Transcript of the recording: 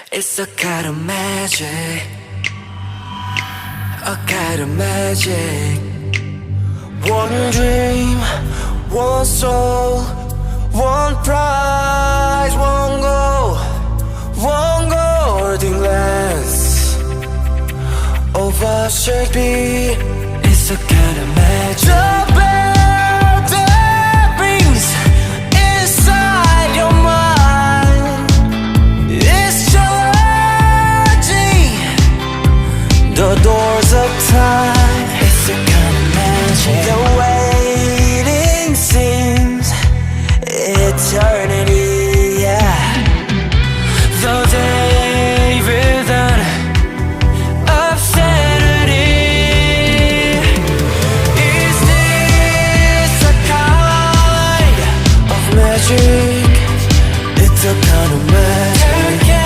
It's a kind of magic, a kind of magic. One dream, one soul, one prize, one goal, one golden glance over Shakespeare. It's a kind of magic.